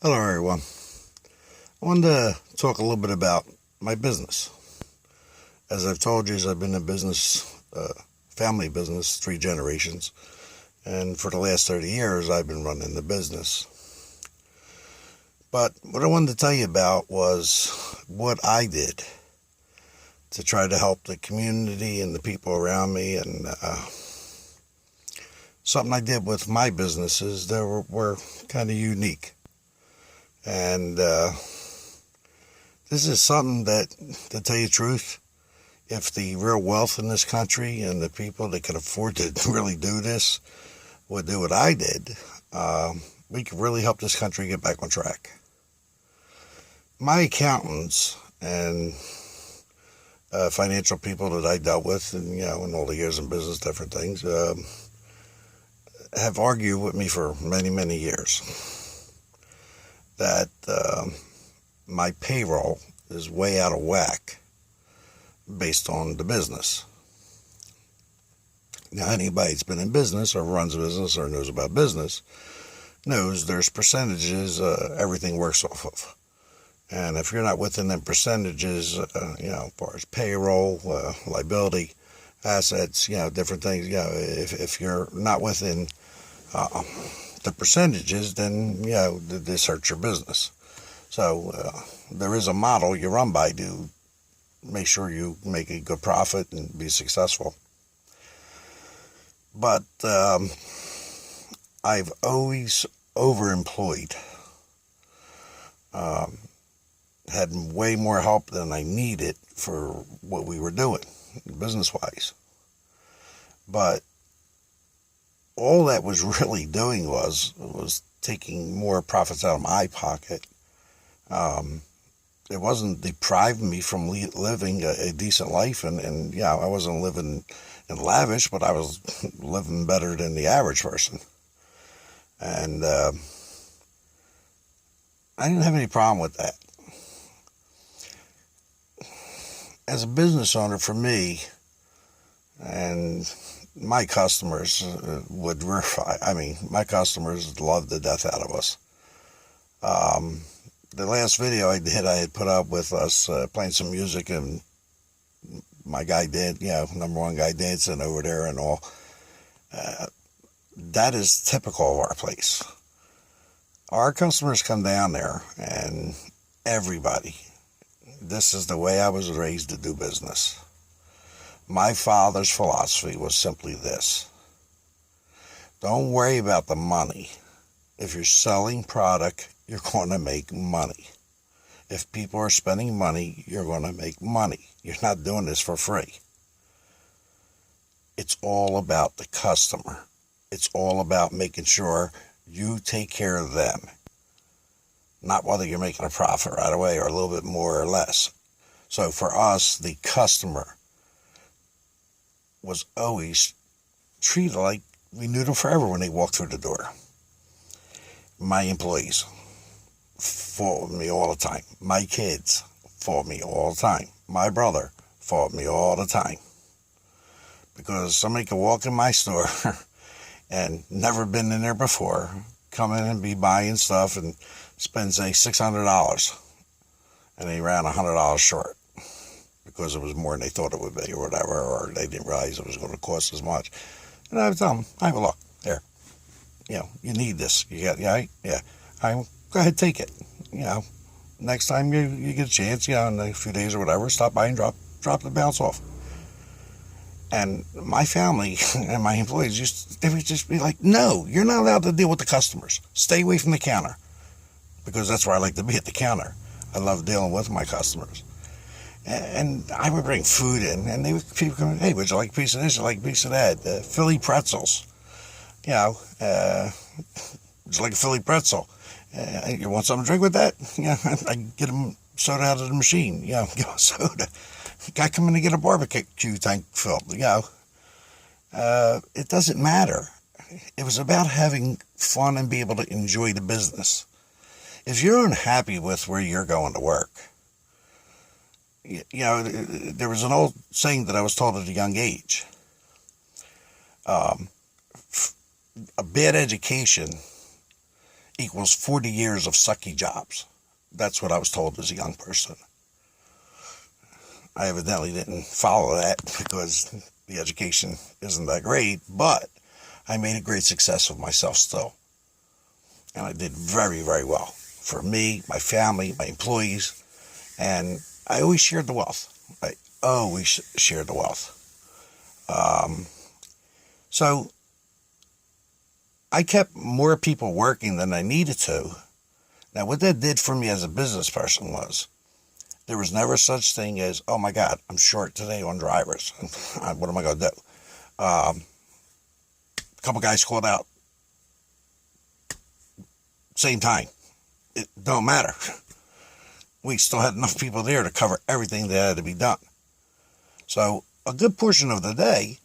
Hello, everyone. I wanted to talk a little bit about my business. As I've told you, I've been in business, family business, 3 generations, and for the last 30 years, I've been running the business. But what I wanted to tell you about was what I did to try to help the community and the people around me, and something I did with my businesses that were kind of unique. And this is something that, to tell you the truth, if the real wealth in this country and the people that can afford to really do this would do what I did, we could really help this country get back on track. My accountants and financial people that I dealt with, and in all the years in business, different things, have argued with me for many, many years that my payroll is way out of whack based on the business. Now, anybody that's been in business or runs a business or knows about business knows there's percentages everything works off of. And if you're not within them percentages, as far as payroll, liability, assets, different things, if you're not within the percentages, then, this hurts your business. So there is a model you run by to make sure you make a good profit and be successful. But I've always overemployed. Had way more help than I needed for what we were doing, business-wise. But all that was really doing was taking more profits out of my pocket. It wasn't depriving me from living a decent life, and I wasn't living in lavish, but I was living better than the average person. And I didn't have any problem with that. As a business owner, for me, and my customers would verify, my customers loved the death out of us. The last video I did, I had put up with us playing some music, and my guy did, number one guy dancing over there and all. That is typical of our place. Our customers come down there, and everybody, this is the way I was raised to do business. My father's philosophy was simply this: don't worry about the money. If you're selling product, you're going to make money. If people are spending money, you're going to make money. You're not doing this for free. It's all about the customer. It's all about making sure you take care of them. Not whether you're making a profit right away or a little bit more or less. So for us, the customer was always treated like we knew them forever when they walked through the door. My employees fought with me all the time. My kids fought with me all the time. My brother fought with me all the time. Because somebody could walk in my store and never been in there before, come in and be buying stuff and spend, say, $600, and they ran $100 short because it was more than they thought it would be or whatever, or they didn't realize it was going to cost as much. And I would tell them, look, here, you need this. You got, go ahead, take it. Next time you get a chance, in a few days or whatever, stop by and drop the balance off. And my family and my employees they would just be like, no, you're not allowed to deal with the customers. Stay away from the counter. Because that's where I like to be, at the counter. I love dealing with my customers. And I would bring food in, and people come in, hey, would you like a piece of this? Would you like a piece of that? Philly pretzels. Would you like a Philly pretzel? You want something to drink with that? I get them soda out of the machine. Give them soda. Guy come in to get a barbecue tank filled. It doesn't matter. It was about having fun and be able to enjoy the business. If you're unhappy with where you're going to work, there was an old saying that I was taught at a young age. A bad education equals 40 years of sucky jobs. That's what I was told as a young person. I evidently didn't follow that because the education isn't that great, but I made a great success of myself still. And I did very, very well for me, my family, my employees, and I always shared the wealth. I always shared the wealth. So I kept more people working than I needed to. Now, what that did for me as a business person was there was never such thing as, oh my God, I'm short today on drivers. What am I going to do? A couple guys called out same time. It don't matter. We still had enough people there to cover everything that had to be done. So a good portion of the day,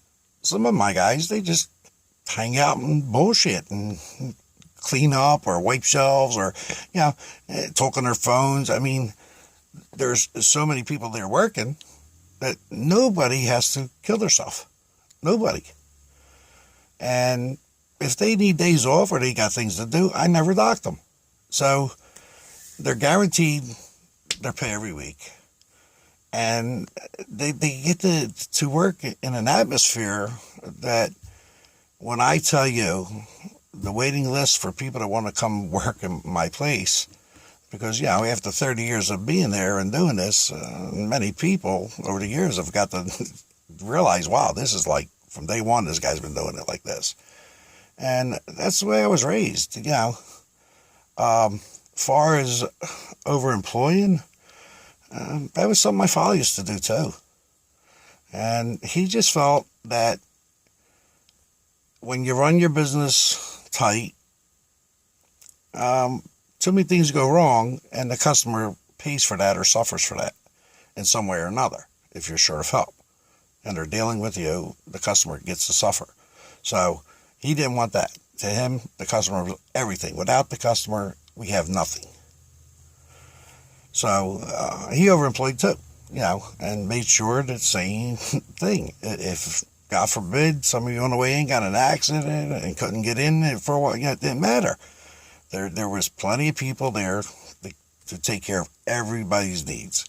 some of my guys, they just hang out and bullshit and clean up or wipe shelves or, talk on their phones. I mean, there's so many people there working that nobody has to kill themselves. Nobody. And if they need days off or they got things to do, I never dock them. So they're guaranteed their pay every week. And they get to work in an atmosphere that when I tell you the waiting list for people that want to come work in my place, because, after 30 years of being there and doing this, many people over the years have got to realize, wow, this is like from day one, this guy's been doing it like this. And that's the way I was raised, Far as overemploying, that was something my father used to do too. And he just felt that when you run your business tight, too many things go wrong and the customer pays for that or suffers for that in some way or another if you're short of help. And they're dealing with you, the customer gets to suffer. So he didn't want that. To him, the customer was everything. Without the customer, we have nothing. So he overemployed too, and made sure that same thing. If, God forbid, somebody on the way in got an accident and couldn't get in for a while, it didn't matter. There was plenty of people there to take care of everybody's needs.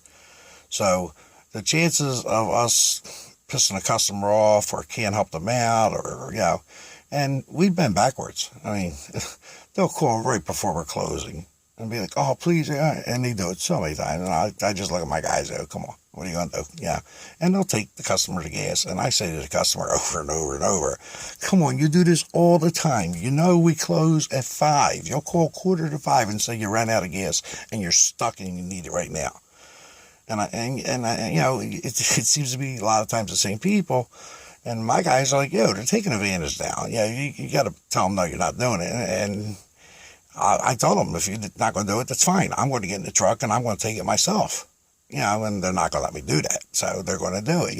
So the chances of us pissing a customer off or can't help them out or and we've been backwards. I mean, they'll call right before we're closing and be like, oh, please, and they do it so many times. And I just look at my guys and go, come on, what are you going to do? And they'll take the customer to gas. And I say to the customer over and over and over, come on, you do this all the time. We close at 5. You'll call 4:45 and say you ran out of gas and you're stuck and you need it right now. And it seems to be a lot of times the same people. And my guys are like, they're taking advantage now. You got to tell them, no, you're not doing it. And I told them, if you're not going to do it, that's fine. I'm going to get in the truck and I'm going to take it myself. And they're not going to let me do that. So they're going to do it,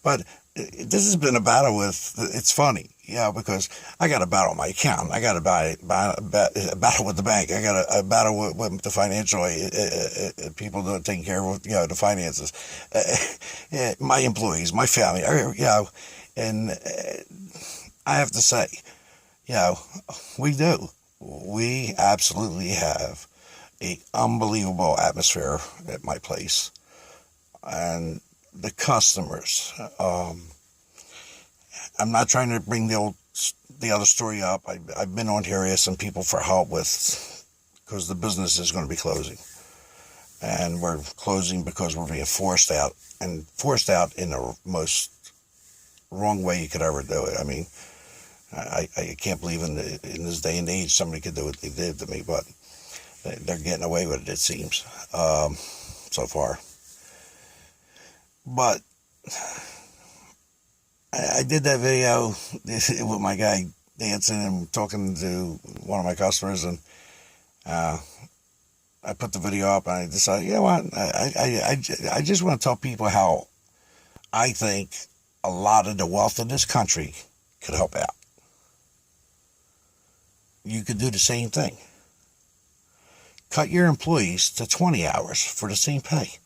But this has been a battle it's funny, because I got a battle with my accountant. I got a battle with the bank. I got a battle with the financial people that are taking care of, the finances. My employees, my family, and I have to say, we do. We absolutely have an unbelievable atmosphere at my place. And the customers, I'm not trying to bring the other story up. I've been on here asking people for help because the business is going to be closing. And we're closing because we're being forced out in the most wrong way you could ever do it. I mean, I can't believe in this day and age somebody could do what they did to me, but they're getting away with it seems, so far. But I did that video with my guy dancing and talking to one of my customers, and I put the video up and I decided, I just want to tell people how I think a lot of the wealth in this country could help out. You could do the same thing. Cut your employees to 20 hours for the same pay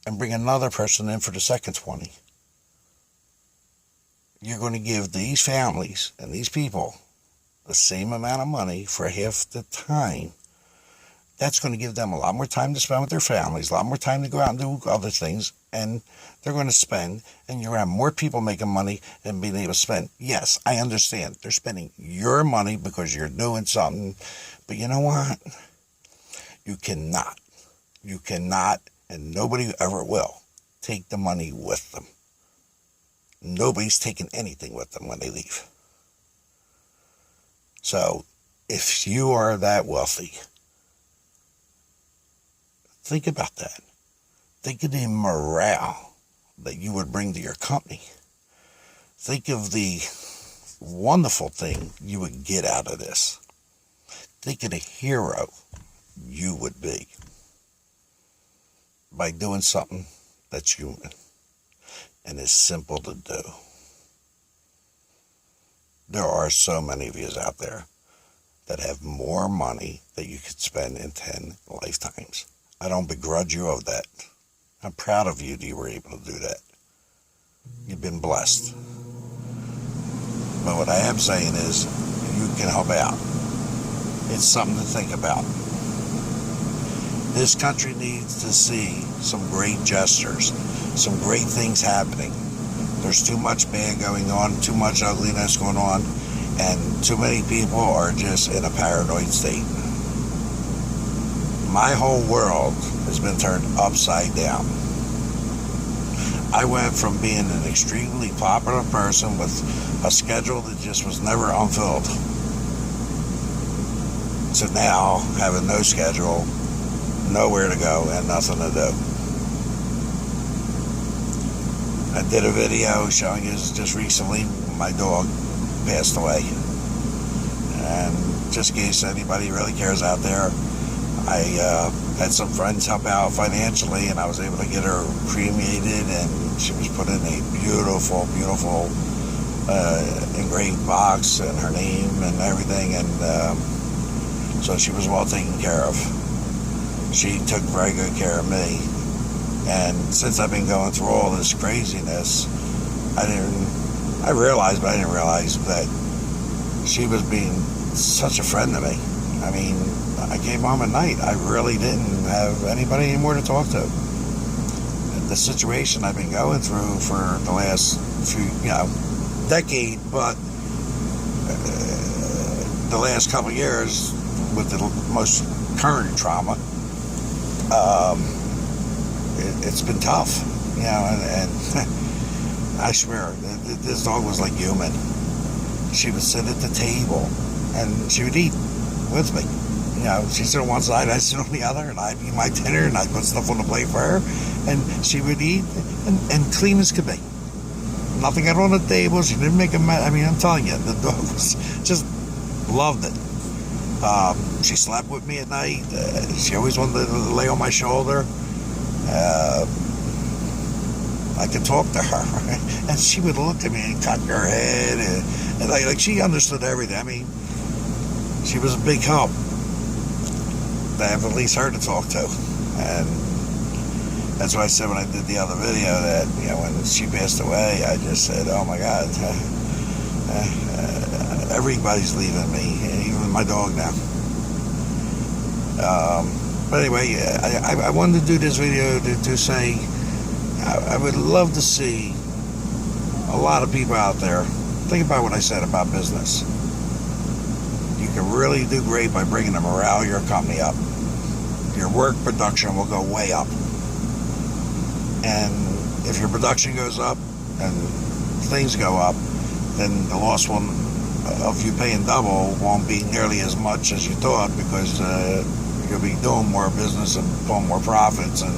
and bring another person in for the second 20. You're going to give these families and these people the same amount of money for half the time, that's going to give them a lot more time to spend with their families, a lot more time to go out and do other things, and they're going to spend, and you're going to have more people making money and being able to spend. Yes, I understand. They're spending your money because you're doing something, but you know what? You cannot, and nobody ever will, take the money with them. Nobody's taking anything with them when they leave. So, if you are that wealthy, think about that. Think of the morale that you would bring to your company. Think of the wonderful thing you would get out of this. Think of the hero you would be by doing something that's human and is simple to do. There are so many of you out there that have more money that you could spend in 10 lifetimes. I don't begrudge you of that. I'm proud of you that you were able to do that. You've been blessed. But what I am saying is, you can help out. It's something to think about. This country needs to see some great gestures, some great things happening. There's too much bad going on, too much ugliness going on, and too many people are just in a paranoid state. My whole world has been turned upside down. I went from being an extremely popular person with a schedule that just was never unfilled to now having no schedule, nowhere to go, and nothing to do. I did a video showing you just recently my dog passed away. And just in case anybody really cares out there, I had some friends help out financially, and I was able to get her cremated, and she was put in a beautiful, beautiful engraved box and her name and everything, and so she was well taken care of. She took very good care of me, and since I've been going through all this craziness, I realized, but I didn't realize that she was being such a friend to me. I mean, I came home at night. I really didn't have anybody anymore to talk to. The situation I've been going through for the last few, decade, but the last couple of years with the most current trauma, it's been tough, and I swear, this dog was like human. She would sit at the table, and she would eat with me. She'd sit on one side, I'd sit on the other, and I'd eat my dinner, and I'd put stuff on the plate for her, and she would eat, and clean as could be. Nothing got on the table, she didn't make a mess. I mean, I'm telling you, the dog was just loved it. She slept with me at night. She always wanted to lay on my shoulder. I could talk to her, and she would look at me and cock her head, and like she understood everything. I mean, she was a big help to have at least her to talk to, and that's why I said when I did the other video that when she passed away, I just said, "Oh my God, everybody's leaving me, even my dog now." But anyway, I wanted to do this video to say I would love to see a lot of people out there think about what I said about business. You can really do great by bringing the morale of your company up. Your work production will go way up. And if your production goes up and things go up, then the loss of you paying double won't be nearly as much as you thought, because you'll be doing more business and pulling more profits, and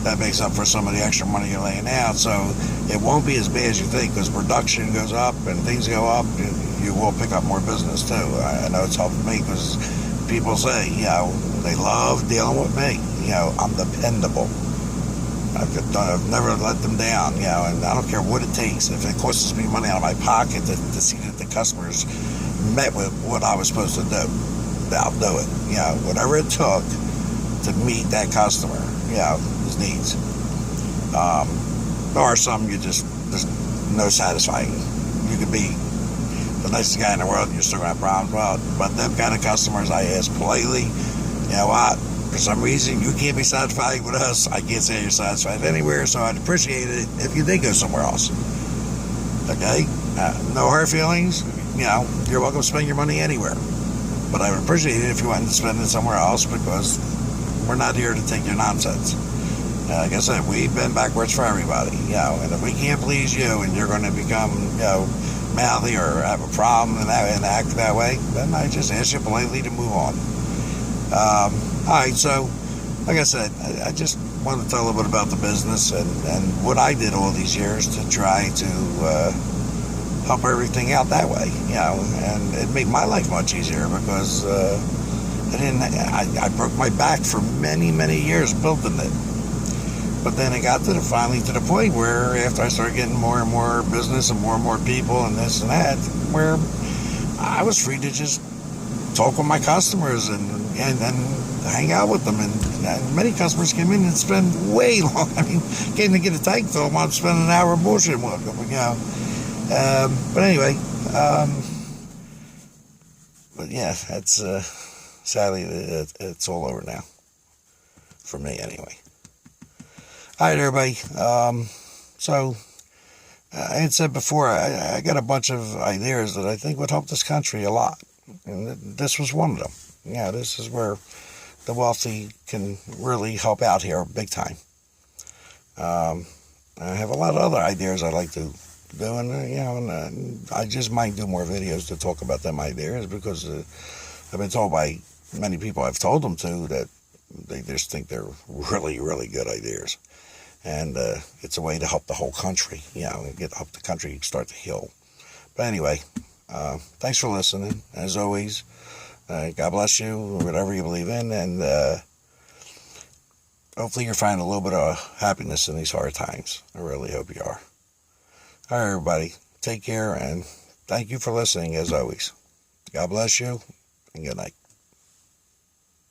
that makes up for some of the extra money you're laying out. So it won't be as bad as you think, because production goes up and things go up, you will pick up more business too. I know it's helping me, because people say, they love dealing with me. I'm dependable. I've never let them down, and I don't care what it takes. If it costs me money out of my pocket to see that the customers met with what I was supposed to do, I'll do it. Whatever it took to meet that customer, his needs. There are some there's no satisfying. You could be the nicest guy in the world and you're still going to have problems. Well, but them kind of customers, I ask politely, you know what, for some reason you can't be satisfied with us. I can't say you're satisfied anywhere, so I'd appreciate it if you did go somewhere else. Okay? No hard feelings. You know, you're welcome to spend your money anywhere. But I would appreciate it if you went and spend it somewhere else, because we're not here to take your nonsense. Like I said, we've been backwards for everybody, you know, and if we can't please you and you're going to become, you know, mouthy or have a problem and act that way, then I just ask you politely to move on. Alright, so, like I said, I just wanted to tell a little bit about the business and what I did all these years to try to help everything out that way, you know, and it made my life much easier, because I broke my back for many, many years building it. But then it got finally to the point where after I started getting more and more business and more people and this and that, where I was free to just talk with my customers and hang out with them. And many customers came in and spend way long. I mean, came to get a tank fill, I'm spending an hour bullshitting with them, you know. But anyway, but yeah, that's sadly it's all over now, for me anyway. All right, everybody. So, I had said before, I got a bunch of ideas that I think would help this country a lot. And this was one of them. Yeah, this is where the wealthy can really help out here big time. I have a lot of other ideas I'd like to do, and, you know, I just might do more videos to talk about them ideas, because I've been told by many people I've told them to that they just think they're really, really good ideas. And it's a way to help the whole country, you know, help the country start to heal. But anyway, thanks for listening. As always, God bless you, whatever you believe in, and hopefully you're finding a little bit of happiness in these hard times. I really hope you are. All right, everybody, take care, and thank you for listening, as always. God bless you, and good night.